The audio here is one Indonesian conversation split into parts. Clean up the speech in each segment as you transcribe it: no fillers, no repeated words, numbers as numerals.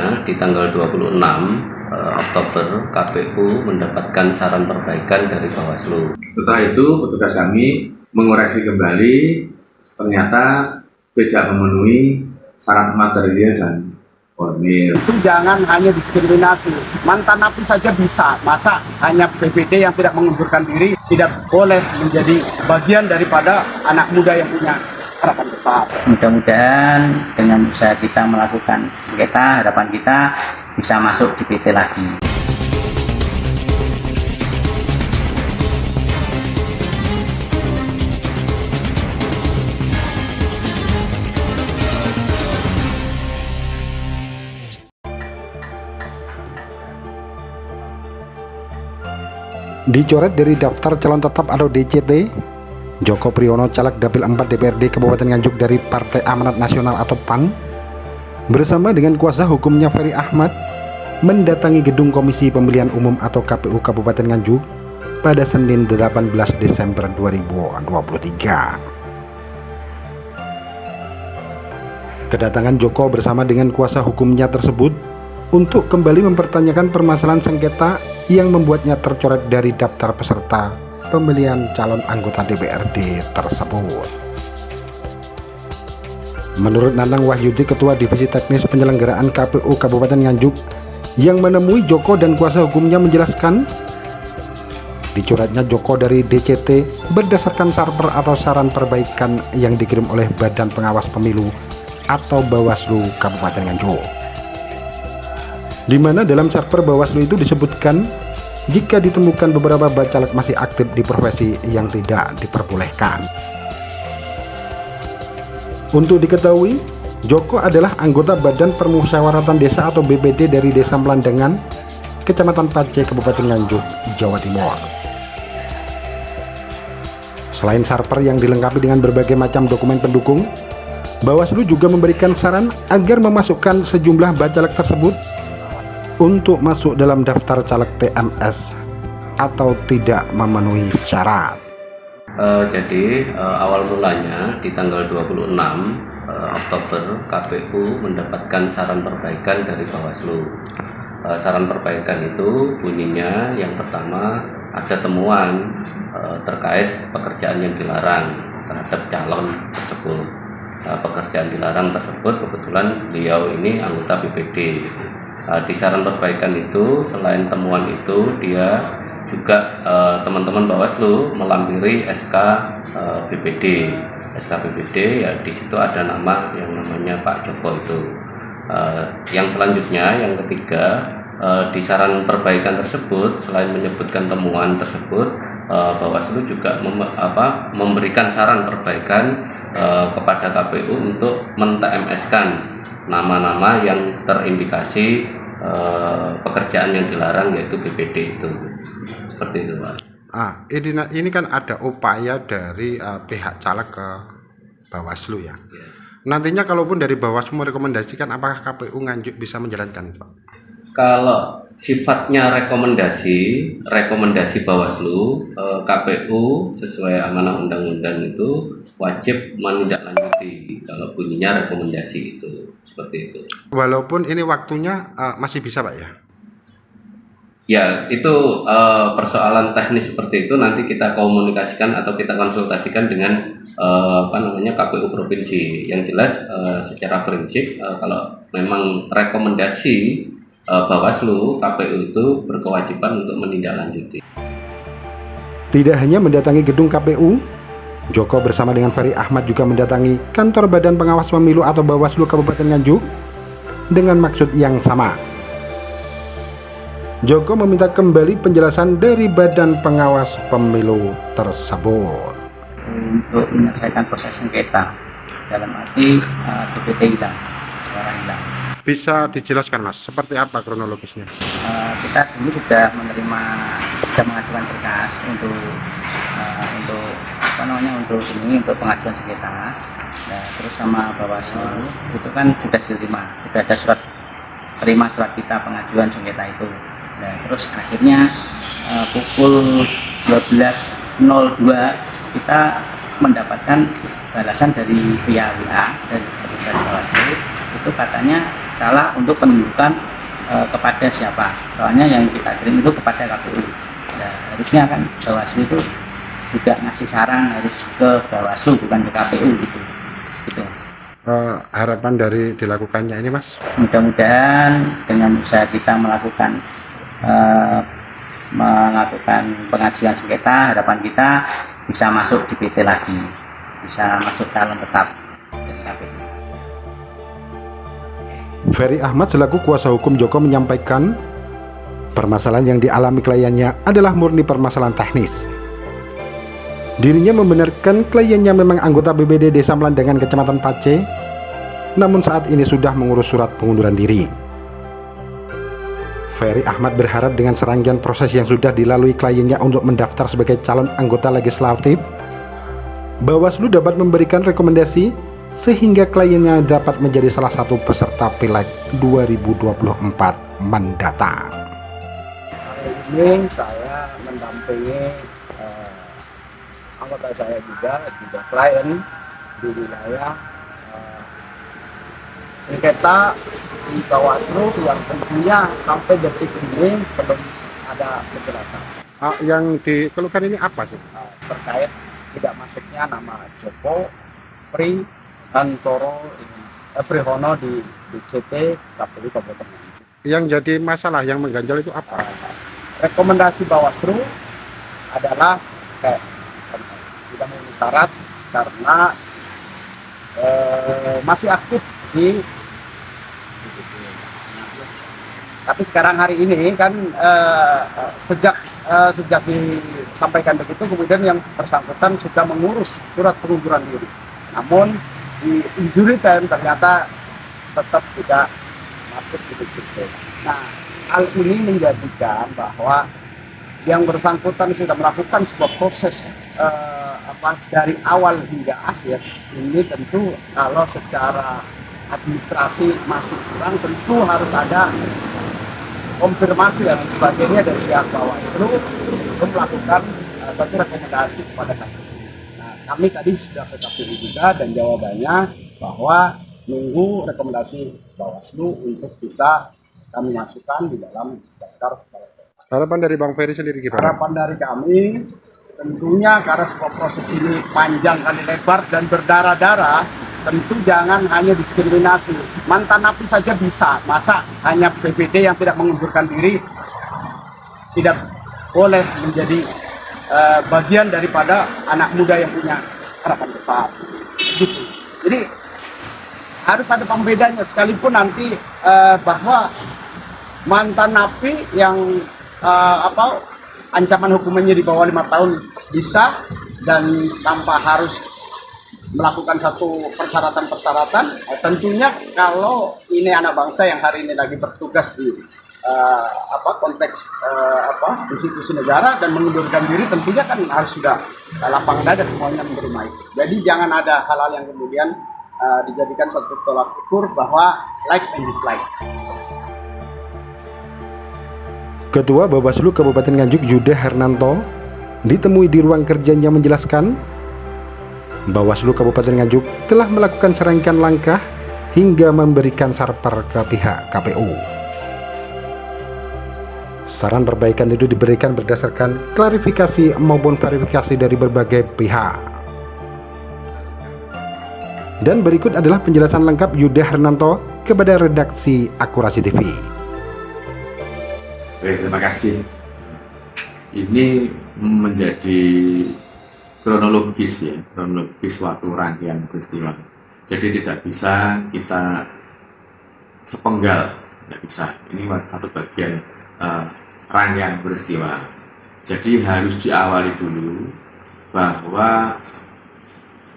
mulanya di tanggal 26 Oktober KPU mendapatkan saran perbaikan dari Bawaslu. Setelah itu petugas kami mengoreksi kembali, ternyata tidak memenuhi syarat material dan formil. Itu jangan hanya diskriminasi, mantan napi saja bisa, masa hanya PPD yang tidak mengundurkan diri tidak boleh menjadi bagian daripada anak muda yang punya harapan besar. Mudah-mudahan dengan usaha kita melakukan sengketa, harapan kita bisa masuk di PT lagi. Dicoret dari daftar calon tetap atau DCT, Joko Priyono, caleg Dapil 4 DPRD Kabupaten Nganjuk dari Partai Amanat Nasional atau PAN, bersama dengan kuasa hukumnya Ferry Ahmad, mendatangi gedung Komisi Pemilihan Umum atau KPU Kabupaten Nganjuk pada Senin 18 Desember 2023. Kedatangan Joko bersama dengan kuasa hukumnya tersebut untuk kembali mempertanyakan permasalahan sengketa yang membuatnya tercoret dari daftar peserta pemilihan calon anggota DPRD tersebut. Menurut Nanang Wahyudi, Ketua Divisi Teknis Penyelenggaraan KPU Kabupaten Nganjuk, yang menemui Joko dan kuasa hukumnya menjelaskan, dicoretnya Joko dari DCT berdasarkan sarper atau saran perbaikan yang dikirim oleh Badan Pengawas Pemilu atau Bawaslu Kabupaten Nganjuk, di mana dalam sarper Bawaslu itu disebutkan jika ditemukan beberapa bacalek masih aktif di profesi yang tidak diperbolehkan. Untuk diketahui, Joko adalah anggota Badan Permusyawaratan Desa atau BPD dari Desa Melandangan, Kecamatan Pace, Kabupaten Nganjuk, Jawa Timur. Selain sarper yang dilengkapi dengan berbagai macam dokumen pendukung, Bawaslu juga memberikan saran agar memasukkan sejumlah bacalek tersebut untuk masuk dalam daftar caleg TMS atau tidak memenuhi syarat. Jadi awal mulanya di tanggal 26 Oktober KPU mendapatkan saran perbaikan dari Bawaslu. Saran perbaikan itu bunyinya yang pertama ada temuan terkait pekerjaan yang dilarang terhadap calon tersebut. Pekerjaan dilarang tersebut kebetulan beliau ini anggota BPD. Di saran perbaikan itu selain temuan itu dia juga teman-teman Bawaslu melampiri SK BPD. SK BPD ya di situ ada nama yang namanya Pak Joko itu. Yang selanjutnya yang ketiga di saran perbaikan tersebut selain menyebutkan temuan tersebut, Bawaslu juga memberikan saran perbaikan kepada KPU untuk men-TMS-kan nama-nama yang terindikasi pekerjaan yang dilarang, yaitu BPD itu. Seperti itu, Pak. Ini kan ada upaya dari pihak caleg ke Bawaslu ya. Nantinya kalaupun dari Bawaslu merekomendasikan, apakah KPU Nganjuk bisa menjalankan itu, Pak? Kalau sifatnya rekomendasi Bawaslu, KPU sesuai amanah undang-undang itu wajib menindaklanjuti kalau bunyinya rekomendasi itu, seperti itu. Walaupun ini waktunya masih bisa, Pak ya? Ya, itu persoalan teknis seperti itu nanti kita komunikasikan atau kita konsultasikan dengan KPU provinsi. Yang jelas secara prinsip kalau memang rekomendasi Bawaslu, KPU itu berkewajiban untuk menindaklanjuti. Tidak hanya mendatangi gedung KPU, Joko bersama dengan Ferry Ahmad juga mendatangi kantor Badan Pengawas Pemilu atau Bawaslu Kabupaten Nganjuk dengan maksud yang sama. Joko meminta kembali penjelasan dari Badan Pengawas Pemilu tersebut untuk menyelesaikan proses sengketa dalam arti DPT hilang, suara hilang. Bisa dijelaskan, Mas, seperti apa kronologisnya? Kita dulu sudah mengajukan berkas untuk pengajuan sengketa. Nah, terus sama Bawaslu itu kan sudah diterima, sudah ada terima surat kita pengajuan sengketa itu. Nah, terus akhirnya pukul 12.02 kita mendapatkan balasan dari via WA dari petugas Bawaslu, itu katanya masalah untuk penunjukan kepada siapa. Soalnya yang kita kirim itu kepada KPU. Nah, harusnya kan Bawaslu itu juga ngasih saran harus ke Bawaslu bukan ke KPU gitu. Harapan dari dilakukannya ini, Mas? Mudah-mudahan dengan usaha kita melakukan pengajuan sengketa, harapan kita bisa masuk di PT lagi, bisa masuk calon tetap dari KPU. Ferry Ahmad selaku kuasa hukum Joko menyampaikan permasalahan yang dialami kliennya adalah murni permasalahan teknis. Dirinya membenarkan kliennya memang anggota BPD Desa Melandangan Kecamatan Pace, namun saat ini sudah mengurus surat pengunduran diri. Ferry Ahmad berharap dengan serangkaian proses yang sudah dilalui kliennya untuk mendaftar sebagai calon anggota legislatif, Bawaslu dapat memberikan rekomendasi sehingga kliennya dapat menjadi salah satu peserta Pileg 2024 mendatang. Hari ini saya mendampingi anggota saya juga klien di wilayah sengketa di Bawaslu yang tentunya sampai detik ini belum ada penjelasan. Yang dikeluhkan ini apa sih? Terkait tidak masuknya nama Joko Prihono di DCT KPU Kabupaten Nganjuk. Yang jadi masalah, yang mengganjal itu apa? Rekomendasi Bawaslu adalah tidak memenuhi syarat karena masih aktif di tapi sekarang hari ini kan sejak disampaikan begitu, kemudian yang bersangkutan sudah mengurus surat pengunduran diri, namun di injury time ternyata tetap tidak masuk di DCT. Nah, hal ini menjadikan bahwa yang bersangkutan sudah melakukan sebuah proses dari awal hingga akhir. Ini tentu kalau secara administrasi masih kurang, tentu harus ada konfirmasi dan sebagainya dari pihak Bawaslu sebelum melakukan satu rekomendasi kepada KPU. Nah, kami tadi sudah ke KPU juga dan jawabannya bahwa nunggu rekomendasi Bawaslu untuk bisa kami masukkan di dalam daftar calon. Harapan dari Bang Ferry sendiri gimana? Harapan dari kami tentunya karena sebuah proses ini panjang kali lebar dan berdarah-darah, tentu jangan hanya diskriminasi. Mantan napi saja bisa, masa hanya BPD yang tidak mengundurkan diri tidak boleh menjadi bagian daripada anak muda yang punya harapan besar. Gitu. Jadi harus ada pembedanya, sekalipun nanti bahwa mantan napi yang ancaman hukumannya di bawah 5 tahun bisa dan tanpa harus melakukan satu persyaratan-persyaratan. Tentunya kalau ini anak bangsa yang hari ini lagi bertugas di konteks institusi negara dan mengundurkan diri, tentunya kan harus sudah lapangan dada semuanya menerima itu. Jadi jangan ada hal-hal yang kemudian dijadikan satu tolak ukur bahwa like and dislike. Ketua Bawaslu Kabupaten Nganjuk Yuda Hernanto ditemui di ruang kerjanya menjelaskan Bawaslu Kabupaten Nganjuk telah melakukan serangkaian langkah hingga memberikan sarper ke pihak KPU. Saran perbaikan itu diberikan berdasarkan klarifikasi maupun verifikasi dari berbagai pihak. Dan berikut adalah penjelasan lengkap Yuda Hernanto kepada redaksi Akurasi TV. Baik, terima kasih. Ini menjadi kronologis suatu rangkaian peristiwa. Jadi tidak bisa kita sepenggal, tidak bisa. Ini satu bagian rangkaian peristiwa. Jadi harus diawali dulu bahwa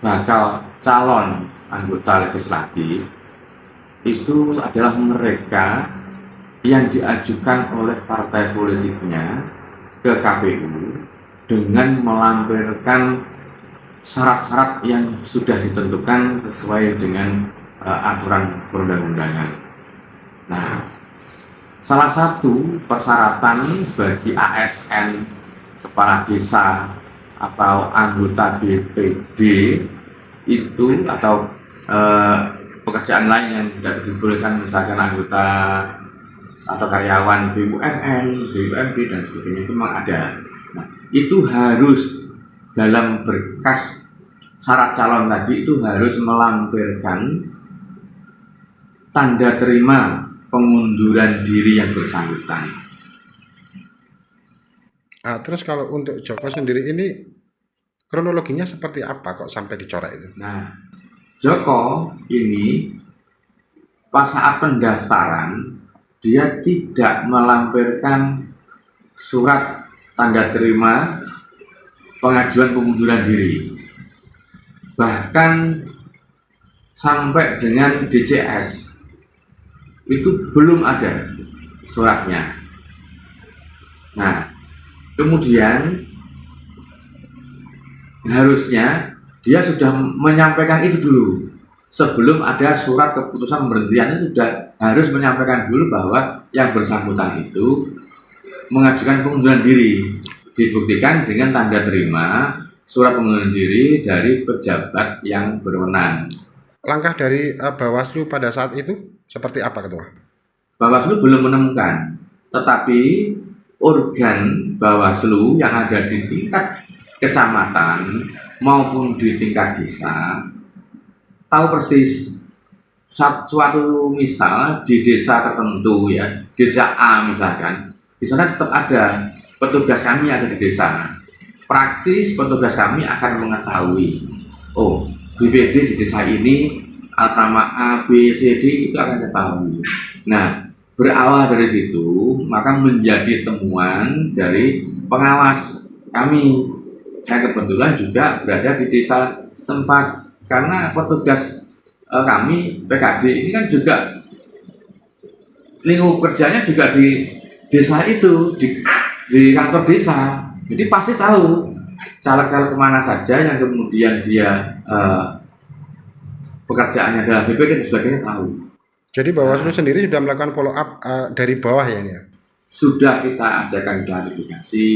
bakal calon anggota legislatif itu adalah mereka yang diajukan oleh partai politiknya ke KPU dengan melampirkan syarat-syarat yang sudah ditentukan sesuai dengan aturan perundang-undangan. Nah, salah satu persyaratan bagi ASN, kepala desa atau anggota BPD itu atau pekerjaan lain yang tidak dibolehkan, misalkan anggota atau karyawan BUMN, BUMD dan sebagainya itu memang ada. Nah, itu harus dalam berkas syarat calon tadi itu harus melampirkan tanda terima pengunduran diri yang bersangkutan. Nah, terus kalau untuk Joko sendiri ini kronologinya seperti apa kok sampai dicoret itu? Nah, Joko ini pas saat pendaftaran dia tidak melampirkan surat tanda terima pengajuan pengunduran diri. Bahkan sampai dengan DCS itu belum ada suratnya. Nah, kemudian harusnya dia sudah menyampaikan itu dulu. Sebelum ada surat keputusan pemberhentian, sudah harus menyampaikan dulu bahwa yang bersangkutan itu mengajukan pengunduran diri, dibuktikan dengan tanda terima surat pengunduran diri dari pejabat yang berwenang. Langkah dari Bawaslu pada saat itu seperti apa, Ketua? Bawaslu belum menemukan, tetapi organ Bawaslu yang ada di tingkat kecamatan maupun di tingkat desa tahu persis suatu misal di desa tertentu, ya, desa A misalkan, di sana tetap ada petugas kami ada di desa. Praktis petugas kami akan mengetahui, oh BPD di desa ini sama A, B, C, D itu akan ketahui. Nah, berawal dari situ maka menjadi temuan dari pengawas kami. Saya kebetulan juga berada di desa setempat karena petugas kami PKD ini kan juga lingkup kerjanya juga di desa itu, di kantor desa. Jadi pasti tahu caleg-caleg kemana saja yang kemudian dia pekerjaannya adalah BPD dan sebagainya tahu. Jadi Bawaslu sendiri sudah melakukan follow up dari bawah ya ini ya? Sudah kita adakan klarifikasi.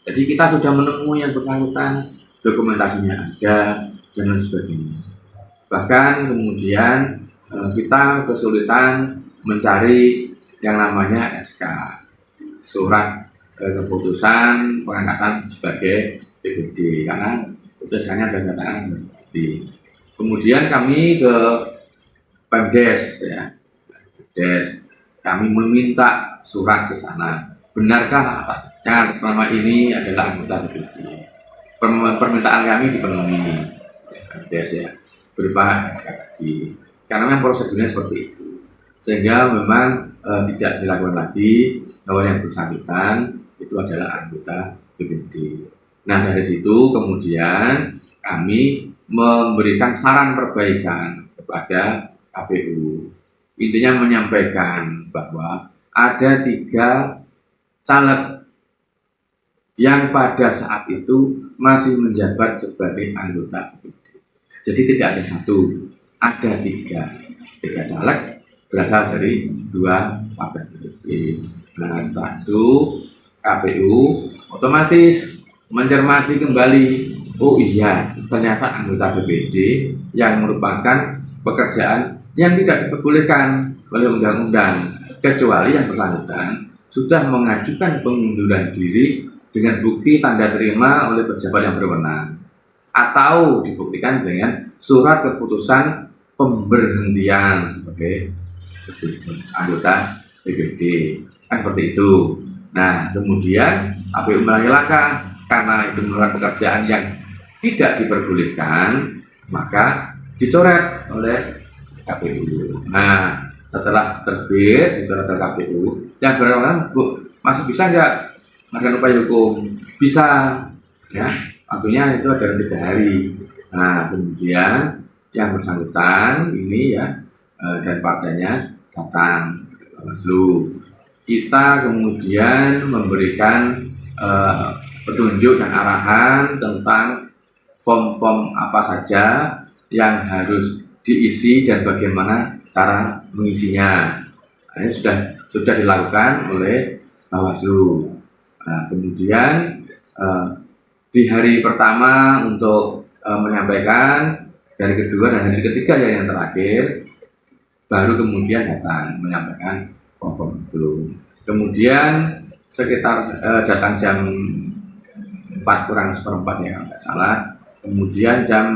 Jadi kita sudah menemui yang bersangkutan, dokumentasinya ada dan lain sebagainya. Bahkan kemudian kita kesulitan mencari yang namanya SK, surat keputusan pengangkatan sebagai PBD, karena putusannya ada katakan di. Kemudian kami ke Pemdes, ya, Pemdes, kami meminta surat ke sana. Benarkah yang selama ini adalah anggota PBD? Permintaan kami dipenuhi, Pemdes, ya, berupa SK tadi. Karena memang prosedurnya seperti itu, sehingga memang tidak dilakukan lagi bahwa yang bersangkutan itu adalah anggota PBD. Nah, dari situ kemudian kami memberikan saran perbaikan kepada KPU. Intinya menyampaikan bahwa ada 3 caleg yang pada saat itu masih menjabat sebagai anggota PBD. Jadi tidak ada 1, ada 3 caleg berasal dari 2 partai politik. Nah, setelah itu KPU otomatis mencermati kembali, oh iya ternyata anggota BPD yang merupakan pekerjaan yang tidak diperbolehkan oleh undang-undang, kecuali yang bersangkutan sudah mengajukan pengunduran diri dengan bukti tanda terima oleh pejabat yang berwenang, atau dibuktikan dengan surat keputusan pemberhentian sebagai anggota BPD, kan seperti itu. Nah, kemudian KPU melalui langkah karena itu merupakan pekerjaan yang tidak diperbolehkan, maka dicoret oleh KPU. Nah, setelah terbit dicoret oleh KPU, yang berwenang masih bisa nggak melakukan upaya hukum? Bisa, ya. Waktunya itu ada 3 hari. Nah, kemudian yang bersangkutan ini, ya, dan partainya datang ke Bawaslu. Kita kemudian memberikan petunjuk dan arahan tentang form-form apa saja yang harus diisi dan bagaimana cara mengisinya. Nah, ini sudah dilakukan oleh Bawaslu. Nah, kemudian di hari pertama untuk menyampaikan, dari kedua dan hari ketiga ya yang terakhir baru kemudian datang menyampaikan form itu. Kemudian sekitar datang jam 4 kurang seperempat ya kalau nggak salah. Kemudian jam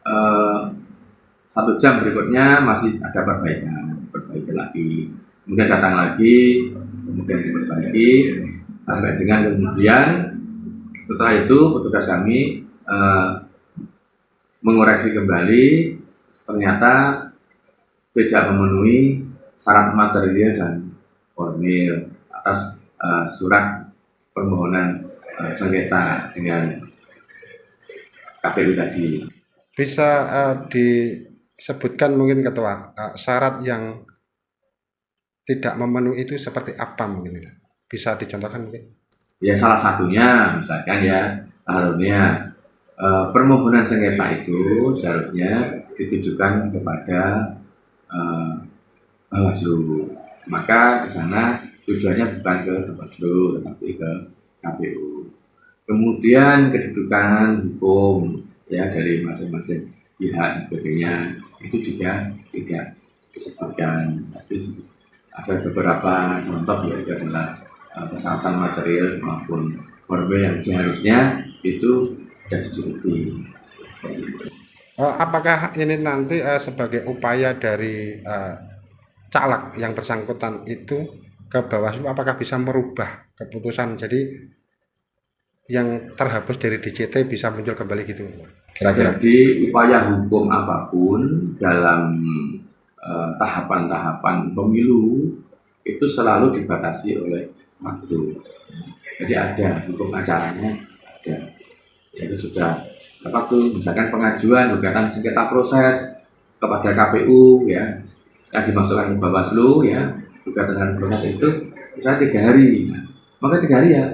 1 jam berikutnya masih ada perbaiki lagi. Kemudian datang lagi, kemudian diperbaiki, sampai dengan kemudian setelah itu petugas kami mengoreksi kembali, ternyata tidak memenuhi syarat material dan formil atas surat permohonan sengketa dengan KPU tadi. Bisa disebutkan mungkin Ketua syarat yang tidak memenuhi itu seperti apa mungkin? Bisa dicontohkan mungkin? Ya salah satunya misalkan ya harusnya permohonan sengketa itu seharusnya ditujukan kepada Bawaslu. Maka di sana tujuannya bukan ke Bawaslu tetapi ke KPU. Kemudian kedudukan hukum ya dari masing-masing pihak dan sebagainya itu juga tidak disebutkan. Ada beberapa contoh yaitu adalah persyaratan material maupun formil yang seharusnya itu tidak dicukupi. Apakah ini nanti sebagai upaya dari caleg yang bersangkutan itu ke Bawaslu, apakah bisa merubah keputusan jadi yang terhapus dari DCT bisa muncul kembali gitu kira-kira? Jadi upaya hukum apapun dalam tahapan-tahapan pemilu itu selalu dibatasi oleh waktu. Jadi ada hukum acaranya, ada. Itu sudah waktu, misalkan pengajuan gugatan sengketa proses kepada KPU ya, yang dimasukkan ke Bawaslu ya, gugatan proses itu misalnya 3 hari, maka 3 hari ya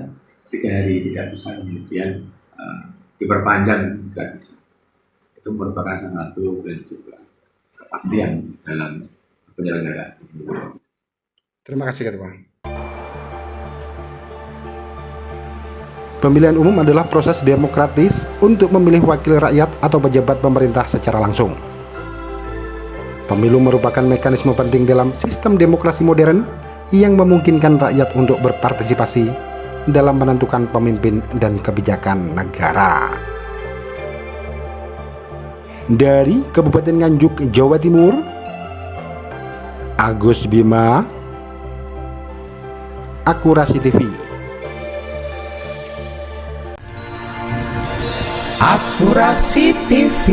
3 hari, tidak bisa kemudian diperpanjang, tidak bisa. Itu merupakan salah satu prinsip kepastian dalam penyelenggaraan. Terima kasih Ketua. Pemilihan umum adalah proses demokratis untuk memilih wakil rakyat atau pejabat pemerintah secara langsung. Pemilu merupakan mekanisme penting dalam sistem demokrasi modern yang memungkinkan rakyat untuk berpartisipasi dalam menentukan pemimpin dan kebijakan negara. Dari Kabupaten Nganjuk, Jawa Timur, Agus Bima, Akurasi TV. Akurasi TV.